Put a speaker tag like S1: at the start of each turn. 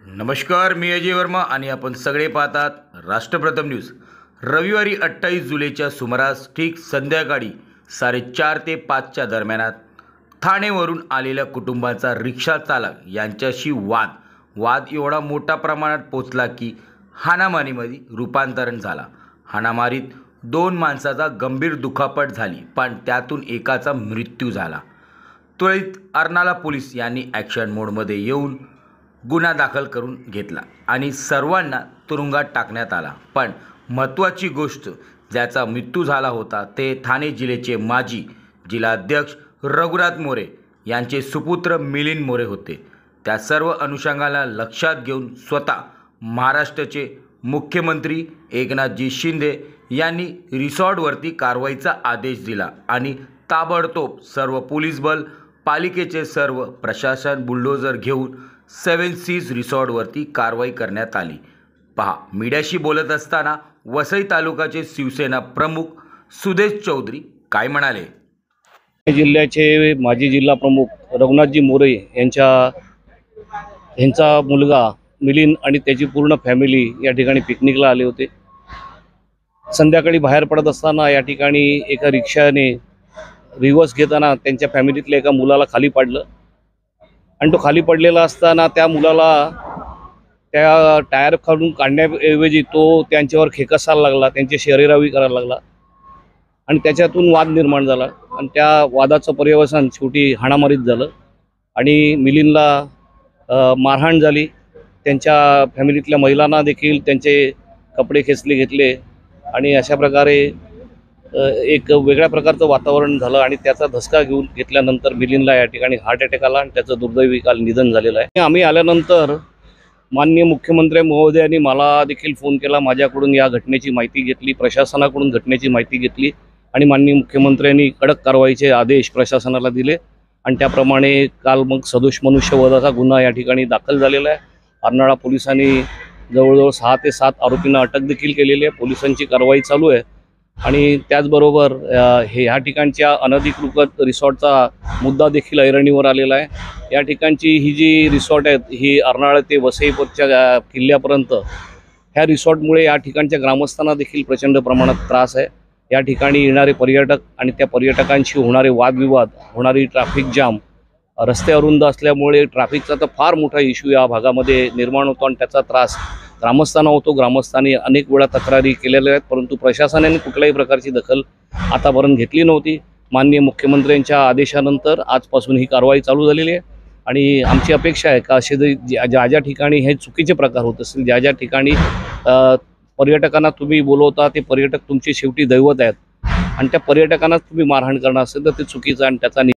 S1: नमस्कार, मी अजय वर्मा आणि आपण सगळे पाहतात राष्ट्रप्रथम न्यूज। रविवारी 28 जुलैच्या सुमारास ठीक संध्याकाळी 4:30 ते 5च्या दरम्यानात ठाणेवरून आलेल्या कुटुंबाचा रिक्षा चालक यांच्याशी वाद एवढा मोठ्या प्रमाणात पोचला की हाणामारीमध्ये रूपांतरण झाला। हाणामारीत 2 माणसाचा गंभीर दुखापत झाली, पण त्यातून एकाचा मृत्यू झाला। त्वरित अर्नाळा पोलीस यांनी ॲक्शन मोडमध्ये येऊन गुन्हा दाखल करून घेतला आणि सर्वांना तुरुंगात टाकण्यात आला। पण महत्त्वाची गोष्ट, ज्याचा मृत्यू झाला होता ते ठाणे जिल्ह्याचे माजी जिल्हाध्यक्ष रघुनाथ मोरे यांचे सुपुत्र मिलिंद मोरे होते। त्या सर्व अनुषंगाला लक्षात घेऊन स्वतः महाराष्ट्राचे मुख्यमंत्री एकनाथजी शिंदे यांनी रिसॉर्टवरती कारवाईचा आदेश दिला आणि ताबडतोब सर्व पोलीस बल, पालिकेचे सर्व प्रशासन बुलडोजर घेऊन 7 सीज रिसॉर्टवरती कारवाई करण्यात आली। पहा, मीडियाशी बोलत असताना वसई तालुक्याचे शिवसेना प्रमुख सुदेश चौधरी काय म्हणाले।
S2: जिल्ह्याचे माजी जिल्हा प्रमुख रघुनाथजी मोरे यांचा मुलगा मिलिंद आणि त्याची पूर्ण फॅमिली या ठिकाणी पिकनिकला आले होते। संध्याकाळी बाहेर पडत असताना या ठिकाणी एका रिक्षाने रिव्हर्स घेताना त्यांच्या फॅमिलीतल्या एका मुलाला खाली पाडलं आणि तो खाली पडलेला असताना त्या मुलाला त्या टायर काढून काढण्याऐवजी तो त्यांच्यावर खेकसायला लागला, त्यांची शरीरावी करायला लागला आणि त्याच्यातून वाद निर्माण झाला आणि त्या वादाचं पर्यवसान शेवटी हाणामारीत झालं आणि मिलिंदला मारहाण झाली। त्यांच्या फॅमिलीतल्या महिलांना देखील त्यांचे कपडे खेचले घेतले आणि अशा प्रकारे एक वेगळ्या प्रकारचं वातावरण झालं आणि त्याचा धसका घेतल्यानंतर मिलिंदला या ठिकाणी हार्ट अटॅक आला आणि त्याचं दुर्दैवी काल निधन झालेलं आहे। आम्ही आल्यानंतर माननीय मुख्यमंत्री महोदयांनी मला देखील फोन केला, माझ्याकडून या घटनेची माहिती घेतली, प्रशासनाकडून घटनेची माहिती घेतली आणि माननीय मुख्यमंत्र्यांनी कडक कारवाईचे आदेश प्रशासनाला दिले आणि त्याप्रमाणे काल मग सदोष मनुष्यवधाचा गुन्हा या ठिकाणी दाखल झालेला आहे। अर्नाळा पोलिसांनी जवळजवळ 6 ते 7 आरोपींना अटक देखील केलेली आहे। पोलिसांची कारवाई चालू आहे आणि त्याचबरोबर ह्या ठिकाणच्या अनधिकृत रिसॉर्टचा मुद्दा देखील ऐरणीवर आलेला आहे। या ठिकाणची ही जी रिसॉर्ट आहेत ही अर्नाळा ते वसईच्या किल्ल्यापर्यंत ह्या रिसॉर्टमुळे या ठिकाणच्या ग्रामस्थांना देखील प्रचंड प्रमाणात त्रास आहे। या ठिकाणी येणारे पर्यटक आणि त्या पर्यटकांशी होणारे वादविवाद, होणारी ट्रॅफिक जाम, रस्ते अरुंद असल्यामुळे ट्रॅफिकचा तर फार मोठा इश्यू या भागामध्ये निर्माण होतो आणि त्याचा त्रास ग्रामस्थांना होतो। ग्रामस्थांनी अनेक वेळा तक्रारी केलेल्या आहेत, परंतु प्रशासनाने कुठल्याही प्रकारची दखल आतापर्यंत घेतली नव्हती। माननीय मुख्यमंत्र्यांच्या आदेशानंतर आजपासून ही कारवाई चालू झालेली आहे आणि आमची अपेक्षा आहे का असे ज्या ठिकाणी हे चुकीचे प्रकार होत असतील, ज्या ठिकाणी पर्यटकांना तुम्ही बोलवता ते पर्यटक तुमचे शेवटी दैवत आहेत आणि त्या पर्यटकांना तुम्ही मारहाण करणार असेल तर ते चुकीचं आणि त्याचा